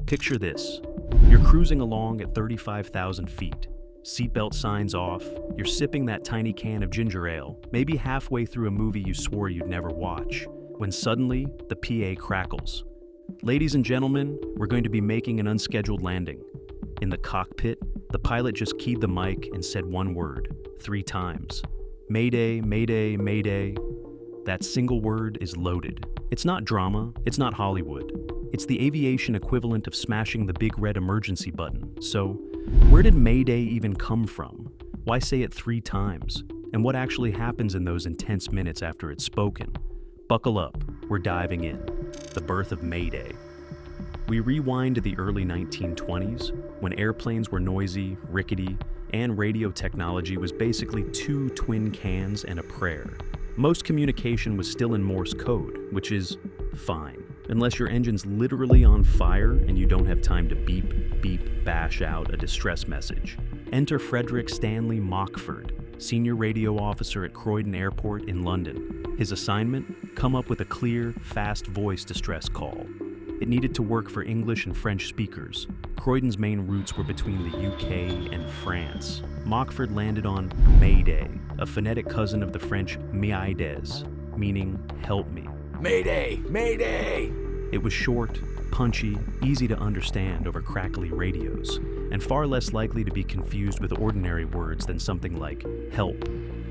Picture this. You're cruising along at 35,000 feet. Seatbelt signs off, you're sipping that tiny can of ginger ale, maybe halfway through a movie you swore you'd never watch, when suddenly the PA crackles. Ladies and gentlemen, we're going to be making an unscheduled landing. In the cockpit, the pilot just keyed the mic and said one word, 3 times. Mayday, mayday, mayday. That single word is loaded. It's not drama, it's not Hollywood. It's the aviation equivalent of smashing the big red emergency button. So, where did Mayday even come from? Why say it 3 times? And what actually happens in those intense minutes after it's spoken? Buckle up, we're diving in. The birth of Mayday. We rewind to the early 1920s, when airplanes were noisy, rickety, and radio technology was basically 2 twin cans and a prayer. Most communication was still in Morse code, which is fine, unless your engine's literally on fire and you don't have time to beep, beep, bash out a distress message. Enter Frederick Stanley Mockford, senior radio officer at Croydon Airport in London. His assignment? Come up with a clear, fast voice distress call. It needed to work for English and French speakers. Croydon's main routes were between the UK and France. Mockford landed on Mayday, a phonetic cousin of the French Maydes, meaning help me. Mayday! Mayday! It was short, punchy, easy to understand over crackly radios, and far less likely to be confused with ordinary words than something like help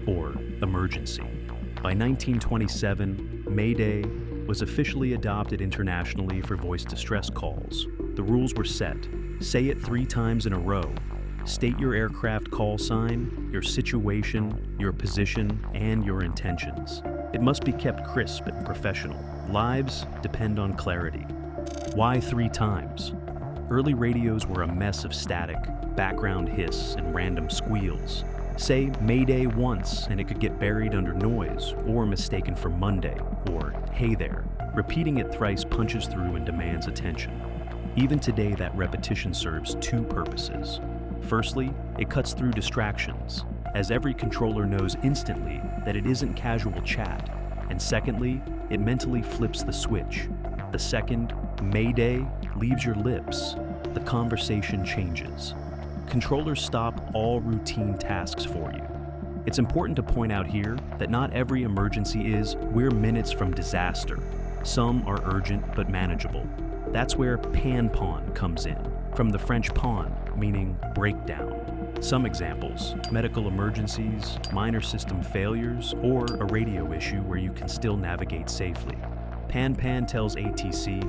or emergency. By 1927, Mayday was officially adopted internationally for voice distress calls. The rules were set. Say it 3 times in a row. State your aircraft call sign, your situation, your position, and your intentions. It must be kept crisp and professional. Lives depend on clarity. Why 3 times? Early radios were a mess of static, background hiss, and random squeals. Say Mayday once and it could get buried under noise or mistaken for Monday or hey there. Repeating it thrice punches through and demands attention. Even today, that repetition serves 2 purposes. Firstly, it cuts through distractions, as every controller knows instantly that it isn't casual chat. And secondly, it mentally flips the switch. The second Mayday leaves your lips, the conversation changes. Controllers stop all routine tasks for you. It's important to point out here that not every emergency is we're minutes from disaster. Some are urgent but manageable. That's where pan-pon comes in, from the French pon, meaning breakdown. Some examples: medical emergencies, minor system failures, or a radio issue where you can still navigate safely. Pan-pan tells ATC,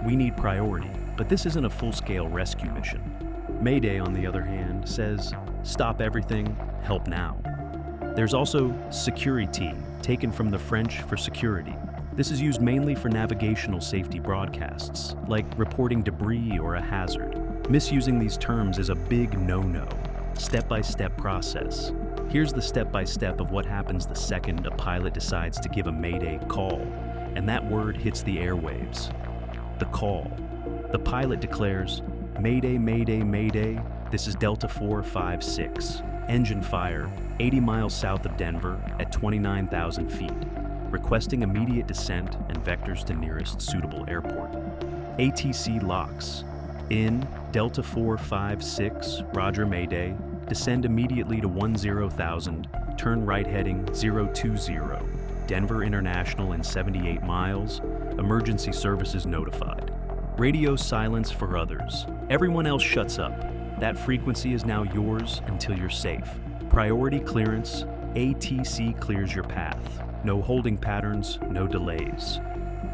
we need priority, but this isn't a full-scale rescue mission. Mayday, on the other hand, says, stop everything, help now. There's also security, taken from the French for security. This is used mainly for navigational safety broadcasts, like reporting debris or a hazard. Misusing these terms is a big no-no. Step-by-step process. Here's the step-by-step of what happens the second a pilot decides to give a Mayday call, and that word hits the airwaves. The call. The pilot declares, Mayday, Mayday, Mayday, this is Delta 456. Engine fire, 80 miles south of Denver at 29,000 feet. Requesting immediate descent and vectors to nearest suitable airport. ATC locks. In Delta 456, Roger Mayday, descend immediately to 10,000, turn right heading 020. Denver International in 78 miles, emergency services notified. Radio silence for others. Everyone else shuts up. That frequency is now yours until you're safe. Priority clearance, ATC clears your path. No holding patterns, no delays.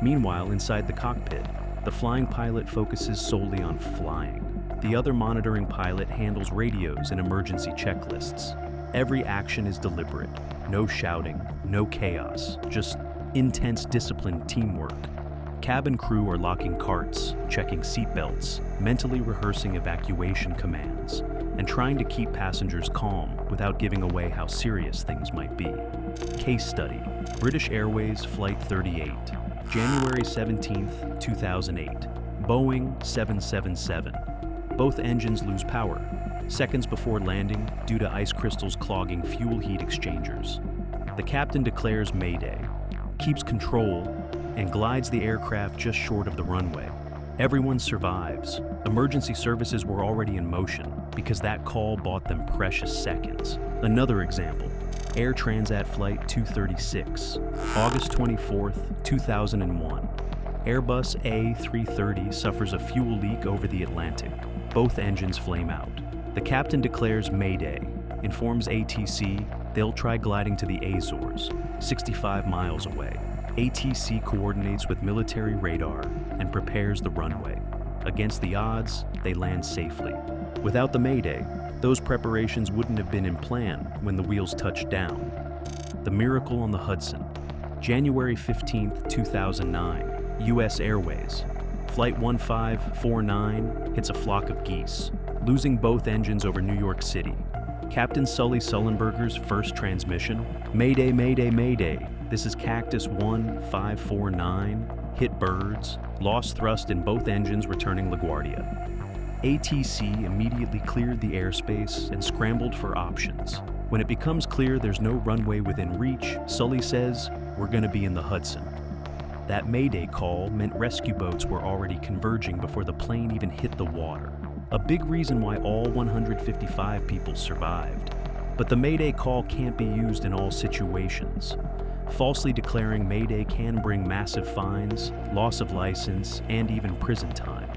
Meanwhile, inside the cockpit, the flying pilot focuses solely on flying. The other monitoring pilot handles radios and emergency checklists. Every action is deliberate. No shouting, no chaos, just intense disciplined teamwork. Cabin crew are locking carts, checking seatbelts, mentally rehearsing evacuation commands, and trying to keep passengers calm without giving away how serious things might be. Case study: British Airways Flight 38, January 17, 2008, Boeing 777. Both engines lose power, seconds before landing due to ice crystals clogging fuel heat exchangers. The captain declares Mayday, keeps control, and glides the aircraft just short of the runway. Everyone survives. Emergency services were already in motion because that call bought them precious seconds. Another example, Air Transat Flight 236, August 24th, 2001. Airbus A330 suffers a fuel leak over the Atlantic. Both engines flame out. The captain declares Mayday, informs ATC they'll try gliding to the Azores, 65 miles away. ATC coordinates with military radar and prepares the runway. Against the odds, they land safely. Without the Mayday, those preparations wouldn't have been in plan when the wheels touched down. The miracle on the Hudson. January 15, 2009, US Airways. Flight 1549 hits a flock of geese, losing both engines over New York City. Captain Sully Sullenberger's first transmission, Mayday, Mayday, Mayday. This is Cactus 1549, hit birds, lost thrust in both engines returning LaGuardia. ATC immediately cleared the airspace and scrambled for options. When it becomes clear there's no runway within reach, Sully says, "We're gonna be in the Hudson." That Mayday call meant rescue boats were already converging before the plane even hit the water. A big reason why all 155 people survived. But the Mayday call can't be used in all situations. Falsely declaring Mayday can bring massive fines, loss of license, and even prison time.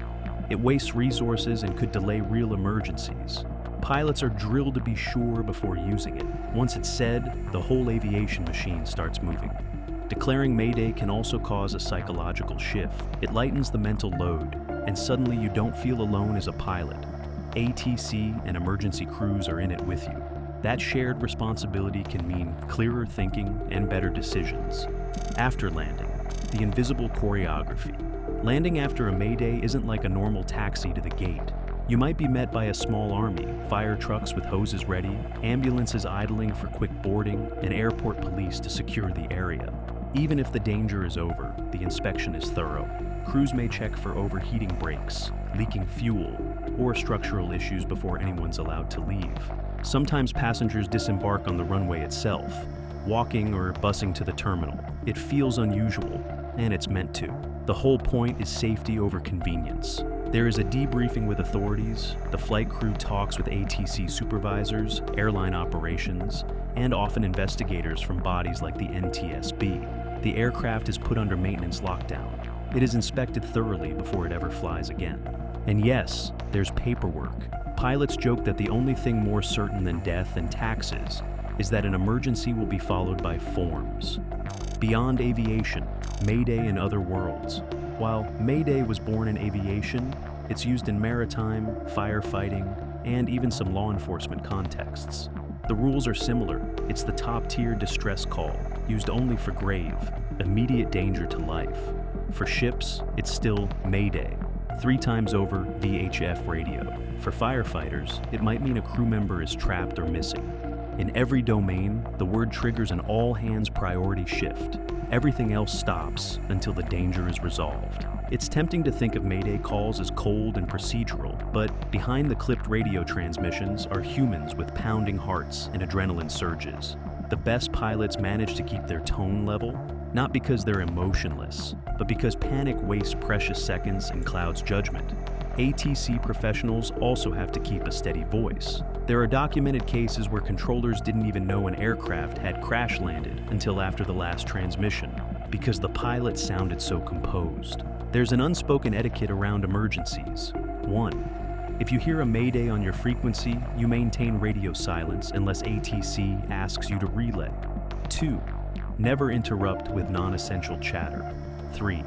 It wastes resources and could delay real emergencies. Pilots are drilled to be sure before using it. Once it's said, the whole aviation machine starts moving. Declaring Mayday can also cause a psychological shift. It lightens the mental load, and suddenly you don't feel alone as a pilot. ATC and emergency crews are in it with you. That shared responsibility can mean clearer thinking and better decisions. After landing, the invisible choreography. Landing after a Mayday isn't like a normal taxi to the gate. You might be met by a small army, fire trucks with hoses ready, ambulances idling for quick boarding, and airport police to secure the area. Even if the danger is over, the inspection is thorough. Crews may check for overheating brakes, leaking fuel, or structural issues before anyone's allowed to leave. Sometimes passengers disembark on the runway itself, walking or busing to the terminal. It feels unusual, and it's meant to. The whole point is safety over convenience. There is a debriefing with authorities, the flight crew talks with ATC supervisors, airline operations, and often investigators from bodies like the NTSB. The aircraft is put under maintenance lockdown. It is inspected thoroughly before it ever flies again. And yes, there's paperwork. Pilots joke that the only thing more certain than death and taxes is that an emergency will be followed by forms. Beyond aviation, Mayday in other worlds. While Mayday was born in aviation, it's used in maritime, firefighting, and even some law enforcement contexts. The rules are similar. It's the top-tier distress call, used only for grave, immediate danger to life. For ships, it's still Mayday, 3 times over VHF radio. For firefighters, it might mean a crew member is trapped or missing. In every domain, the word triggers an all-hands priority shift. Everything else stops until the danger is resolved. It's tempting to think of Mayday calls as cold and procedural, but behind the clipped radio transmissions are humans with pounding hearts and adrenaline surges. The best pilots manage to keep their tone level, not because they're emotionless, but because panic wastes precious seconds and clouds judgment. ATC professionals also have to keep a steady voice. There are documented cases where controllers didn't even know an aircraft had crash landed until after the last transmission, because the pilot sounded so composed. There's an unspoken etiquette around emergencies. 1. If you hear a Mayday on your frequency, you maintain radio silence unless ATC asks you to relay. 2. Never interrupt with non-essential chatter. 3.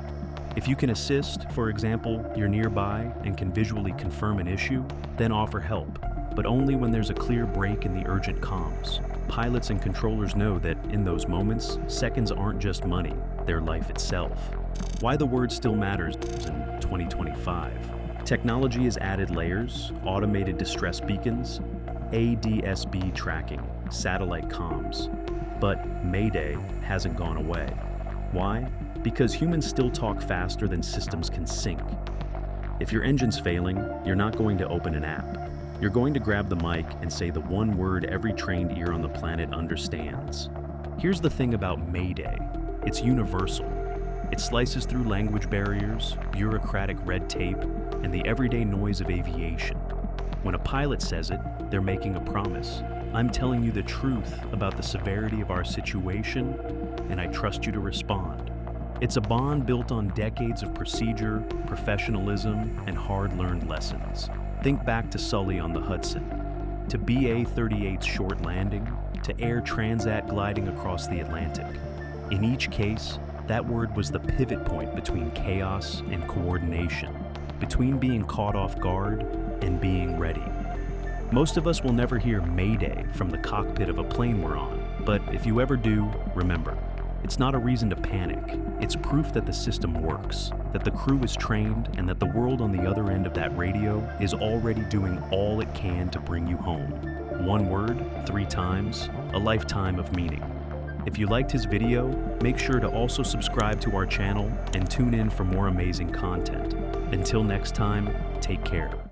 If you can assist, for example, you're nearby and can visually confirm an issue, then offer help, but only when there's a clear break in the urgent comms. Pilots and controllers know that in those moments, seconds aren't just money, they're life itself. Why the word still matters in 2025. Technology has added layers, automated distress beacons, ADSB tracking, satellite comms. But Mayday hasn't gone away. Why? Because humans still talk faster than systems can sync. If your engine's failing, you're not going to open an app. You're going to grab the mic and say the one word every trained ear on the planet understands. Here's the thing about Mayday. It's universal. It slices through language barriers, bureaucratic red tape, and the everyday noise of aviation. When a pilot says it, they're making a promise. I'm telling you the truth about the severity of our situation, and I trust you to respond. It's a bond built on decades of procedure, professionalism, and hard-learned lessons. Think back to Sully on the Hudson, to BA-38's short landing, to Air Transat gliding across the Atlantic. In each case, that word was the pivot point between chaos and coordination, between being caught off guard and being ready. Most of us will never hear Mayday from the cockpit of a plane we're on, but if you ever do, remember, it's not a reason to panic. It's proof that the system works, that the crew is trained, and that the world on the other end of that radio is already doing all it can to bring you home. One word, 3 times, a lifetime of meaning. If you liked his video, make sure to also subscribe to our channel and tune in for more amazing content. Until next time, take care.